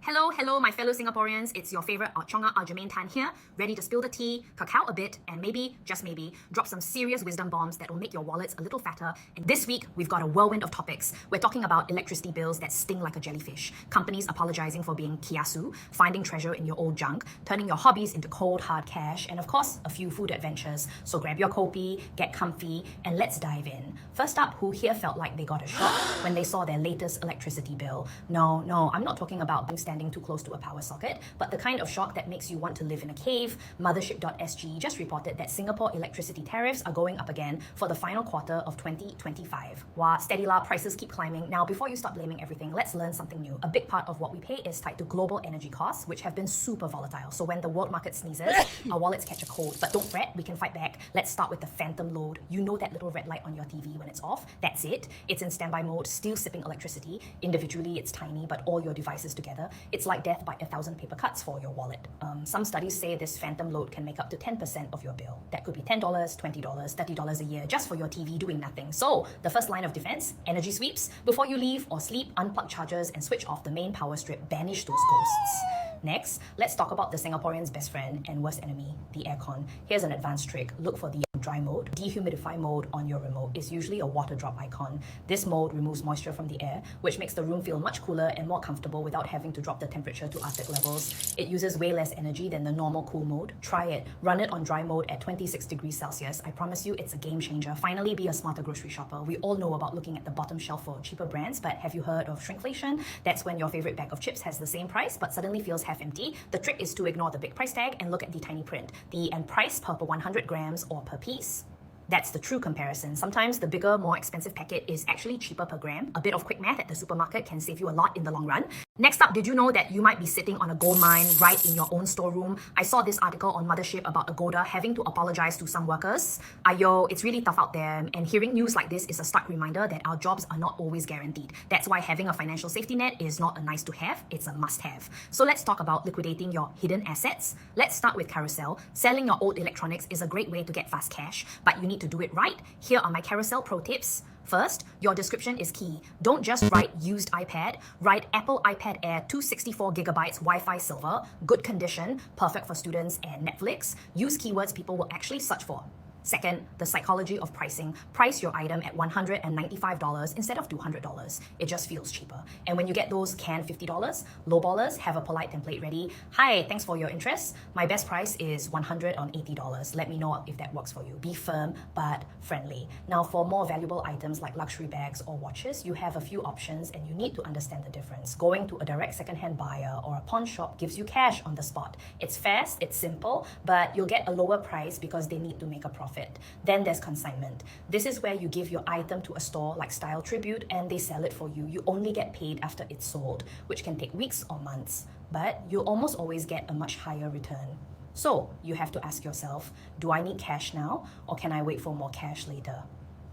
Hello, my fellow Singaporeans. It's your favorite Chonga Germaine Tan here, ready to spill the tea, cacao a bit, and maybe, just maybe, drop some serious wisdom bombs that will make your wallets a little fatter. And this week, we've got a whirlwind of topics. We're talking about electricity bills that sting like a jellyfish, companies apologizing for being kiasu, finding treasure in your old junk, turning your hobbies into cold, hard cash, and of course, a few food adventures. So grab your kopi, get comfy, and let's dive in. First up, who here felt like they got a shock when they saw their latest electricity bill? No, I'm not talking about being standing too close to a power socket, but the kind of shock that makes you want to live in a cave. Mothership.sg just reported that Singapore electricity tariffs are going up again for the final quarter of 2025. Wow, steady la, prices keep climbing. Now, before you start blaming everything, let's learn something new. A big part of what we pay is tied to global energy costs, which have been super volatile. So when the world market sneezes, our wallets catch a cold. But don't fret, we can fight back. Let's start with the phantom load. You know that little red light on your TV when it's off? That's it. It's in standby mode, still sipping electricity. Individually, it's tiny, but all your devices together, it's like death by 1,000 paper cuts for your wallet. Some studies say this phantom load can make up to 10% of your bill. That could be $10, $20, $30 a year just for your TV doing nothing. So the first line of defense, energy sweeps. Before you leave or sleep, unplug chargers and switch off the main power strip. Banish those ghosts. Next, let's talk about the Singaporean's best friend and worst enemy, the aircon. Here's an advanced trick. Look for the dry mode. Dehumidify mode on your remote is usually a water drop icon. This mode removes moisture from the air, which makes the room feel much cooler and more comfortable without having to drop the temperature to Arctic levels. It uses way less energy than the normal cool mode. Try it. Run it on dry mode at 26 degrees Celsius. I promise you it's a game changer. Finally, be a smarter grocery shopper. We all know about looking at the bottom shelf for cheaper brands, but have you heard of shrinkflation? That's when your favorite bag of chips has the same price but suddenly feels half empty. The trick is to ignore the big price tag and look at the tiny print, the end price per 100 grams or per piece. That's the true comparison. Sometimes the bigger, more expensive packet is actually cheaper per gram. A bit of quick math at the supermarket can save you a lot in the long run. Next up, did you know that you might be sitting on a gold mine right in your own storeroom? I saw this article on Mothership about Agoda having to apologize to some workers. Ayo, it's really tough out there, and hearing news like this is a stark reminder that our jobs are not always guaranteed. That's why having a financial safety net is not a nice to have, it's a must have. So let's talk about liquidating your hidden assets. Let's start with Carousell. Selling your old electronics is a great way to get fast cash, but you need to do it right. Here are my Carousell pro tips. First, your description is key. Don't just write used iPad. Write Apple iPad Air 264GB Wi-Fi silver, good condition, perfect for students and Netflix. Use keywords people will actually search for. Second, the psychology of pricing. Price your item at $195 instead of $200. It just feels cheaper. And when you get those canned $50, lowballers, have a polite template ready. Hi, thanks for your interest. My best price is $180. Let me know if that works for you. Be firm but friendly. Now, for more valuable items like luxury bags or watches, you have a few options and you need to understand the difference. Going to a direct secondhand buyer or a pawn shop gives you cash on the spot. It's fast, it's simple, but you'll get a lower price because they need to make a profit. Then there's consignment. This is where you give your item to a store like Style Tribute and they sell it for you. You only get paid after it's sold, which can take weeks or months, but you almost always get a much higher return. So you have to ask yourself, do I need cash now or can I wait for more cash later?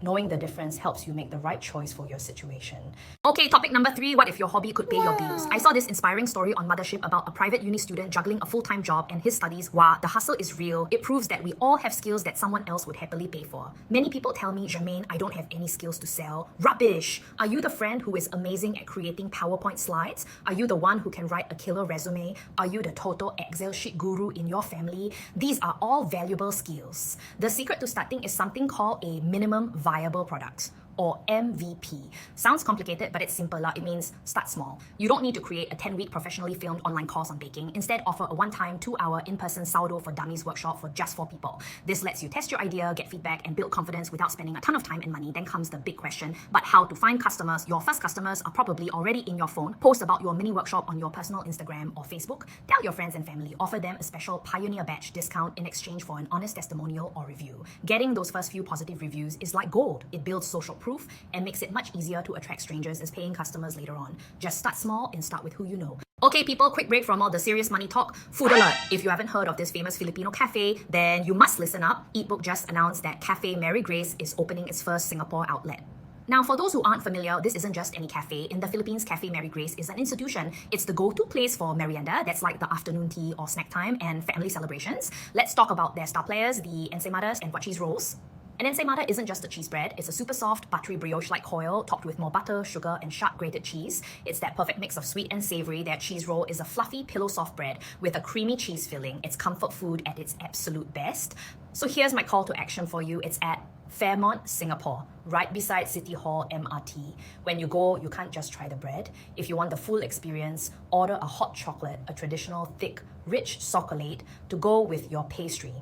Knowing the difference helps you make the right choice for your situation. Okay, topic number 3, what if your hobby could pay your bills? I saw this inspiring story on Mothership about a private uni student juggling a full-time job and his studies. Wow, the hustle is real. It proves that we all have skills that someone else would happily pay for. Many people tell me, Germaine, I don't have any skills to sell. Rubbish! Are you the friend who is amazing at creating PowerPoint slides? Are you the one who can write a killer resume? Are you the total Excel sheet guru in your family? These are all valuable skills. The secret to starting is something called a minimum viable product, or MVP. Sounds complicated, but it's simple. It means start small. You don't need to create a 10-week professionally filmed online course on baking. Instead, offer a one-time 2-hour in-person sourdough for dummies workshop for just 4 people. This lets you test your idea, get feedback, and build confidence without spending a ton of time and money. Then comes the big question, but how to find customers? Your first customers are probably already in your phone. Post about your mini workshop on your personal Instagram or Facebook. Tell your friends and family. Offer them a special Pioneer Batch discount in exchange for an honest testimonial or review. Getting those first few positive reviews is like gold. It builds social proof and makes it much easier to attract strangers as paying customers later on. Just start small and start with who you know. Okay, people, quick break from all the serious money talk. Food alert. If you haven't heard of this famous Filipino cafe, then you must listen up. Eatbook just announced that Cafe Mary Grace is opening its first Singapore outlet. Now, for those who aren't familiar, this isn't just any cafe. In the Philippines, Cafe Mary Grace is an institution. It's the go-to place for merienda. That's like the afternoon tea or snack time and family celebrations. Let's talk about their star players, the Ensaymadas and what cheese rolls. An Ensaymada isn't just a cheese bread, it's a super soft, buttery brioche-like coil topped with more butter, sugar, and sharp grated cheese. It's that perfect mix of sweet and savory. Their cheese roll is a fluffy, pillow-soft bread with a creamy cheese filling. It's comfort food at its absolute best. So here's my call to action for you. It's at Fairmont, Singapore, right beside City Hall MRT. When you go, you can't just try the bread. If you want the full experience, order a hot chocolate, a traditional, thick, rich chocolate to go with your pastry.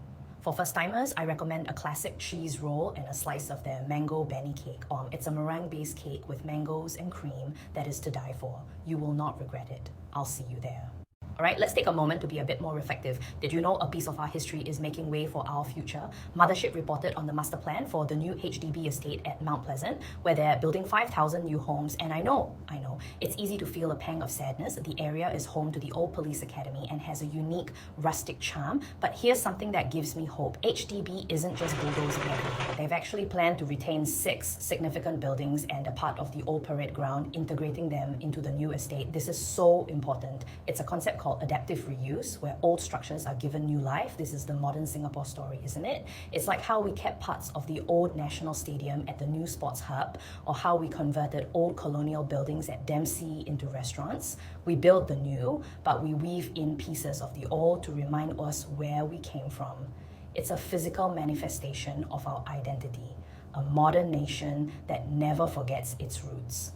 For first-timers, I recommend a classic cheese roll and a slice of their mango Bene cake. It's a meringue-based cake with mangoes and cream that is to die for. You will not regret it. I'll see you there. All right, let's take a moment to be a bit more reflective. Did you know a piece of our history is making way for our future? Mothership reported on the master plan for the new HDB estate at Mount Pleasant, where they're building 5,000 new homes. And I know, it's easy to feel a pang of sadness. The area is home to the old police academy and has a unique rustic charm. But here's something that gives me hope. HDB isn't just bulldozing everything. They've actually planned to retain 6 significant buildings and a part of the old parade ground, integrating them into the new estate. This is so important. It's a concept called adaptive reuse, where old structures are given new life. This is the modern Singapore story, isn't it? It's like how we kept parts of the old National Stadium at the new sports hub, or how we converted old colonial buildings at Dempsey into restaurants. We build the new, but we weave in pieces of the old to remind us where we came from. It's a physical manifestation of our identity, a modern nation that never forgets its roots.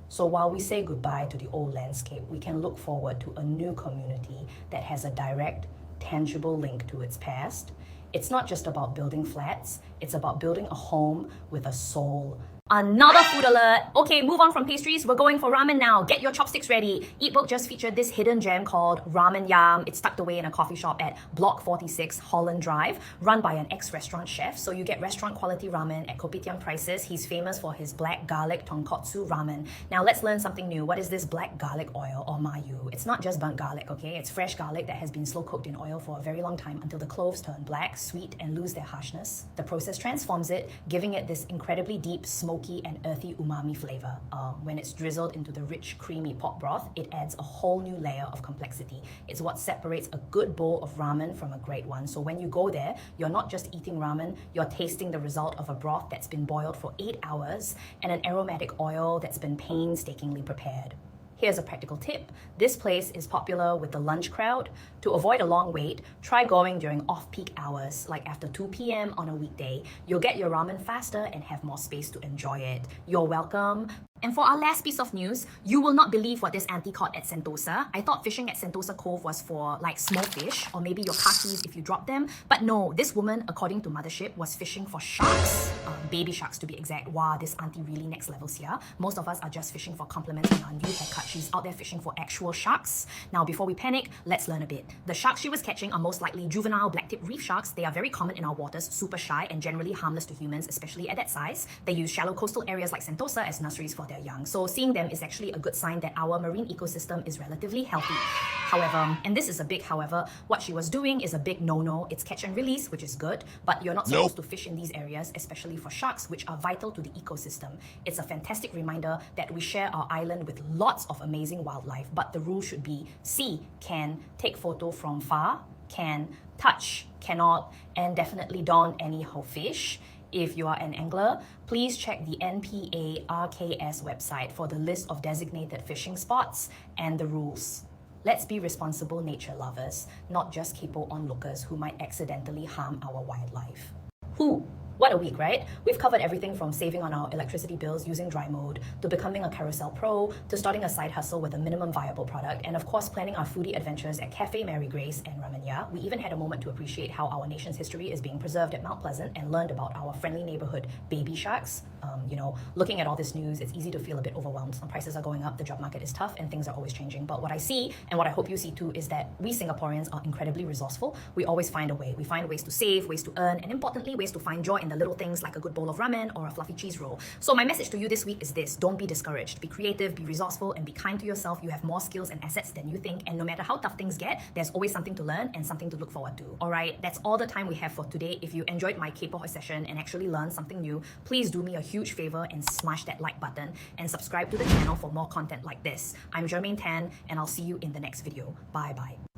So while we say goodbye to the old landscape, we can look forward to a new community that has a direct, tangible link to its past. It's not just about building flats, it's about building a home with a soul. Another food alert! Okay, move on from pastries, we're going for ramen now. Get your chopsticks ready. Eatbook just featured this hidden gem called Ramen Yam. It's tucked away in a coffee shop at Block 46 Holland Drive, run by an ex-restaurant chef. So you get restaurant quality ramen at kopitiam prices. He's famous for his black garlic Tonkotsu ramen. Now let's learn something new. What is this black garlic oil, or Mayu? It's not just burnt garlic, okay? It's fresh garlic that has been slow cooked in oil for a very long time until the cloves turn black, sweet, and lose their harshness. The process transforms it, giving it this incredibly deep, smoky, and earthy umami flavor. When it's drizzled into the rich, creamy pot broth, it adds a whole new layer of complexity. It's what separates a good bowl of ramen from a great one. So when you go there, you're not just eating ramen, you're tasting the result of a broth that's been boiled for 8 hours and an aromatic oil that's been painstakingly prepared. Here's a practical tip. This place is popular with the lunch crowd. To avoid a long wait, try going during off-peak hours, like after 2 p.m. on a weekday. You'll get your ramen faster and have more space to enjoy it. You're welcome. And for our last piece of news, you will not believe what this auntie caught at Sentosa. I thought fishing at Sentosa Cove was for like small fish, or maybe your car keys if you drop them. But no, this woman, according to Mothership, was fishing for sharks. Baby sharks to be exact. Wow, this auntie really next levels here. Most of us are just fishing for compliments on our new haircut. She's out there fishing for actual sharks. Now, before we panic, let's learn a bit. The sharks she was catching are most likely juvenile blacktip reef sharks. They are very common in our waters, super shy, and generally harmless to humans, especially at that size. They use shallow coastal areas like Sentosa as nurseries for their young. So seeing them is actually a good sign that our marine ecosystem is relatively healthy. However, and this is a big however, what she was doing is a big no-no. It's catch and release, which is good, but you're not supposed to fish in these areas, especially for sharks, which are vital to the ecosystem. It's a fantastic reminder that we share our island with lots of amazing wildlife, but the rule should be see, can, take photo from far, can, touch, cannot, and definitely don't anyhow fish. If you are an angler, please check the NPA RKS website for the list of designated fishing spots and the rules. Let's be responsible nature lovers, not just capo onlookers who might accidentally harm our wildlife. What a week, right? We've covered everything from saving on our electricity bills using dry mode, to becoming a Carousell pro, to starting a side hustle with a minimum viable product, and of course planning our foodie adventures at Cafe Mary Grace and Ramen Ya. We even had a moment to appreciate how our nation's history is being preserved at Mount Pleasant and learned about our friendly neighborhood baby sharks. Looking at all this news, it's easy to feel a bit overwhelmed. Some prices are going up, the job market is tough, and things are always changing. But what I see, and what I hope you see too, is that we Singaporeans are incredibly resourceful. We always find a way. We find ways to save, ways to earn, and importantly, ways to find joy in the little things like a good bowl of ramen or a fluffy cheese roll. So my message to you this week is this: don't be discouraged. Be creative, be resourceful, and be kind to yourself. You have more skills and assets than you think, and no matter how tough things get, there's always something to learn and something to look forward to. Alright, that's all the time we have for today. If you enjoyed my K-pop session and actually learned something new, please do me a huge favor and smash that like button and subscribe to the channel for more content like this. I'm Germaine Tan, and I'll see you in the next video. Bye bye.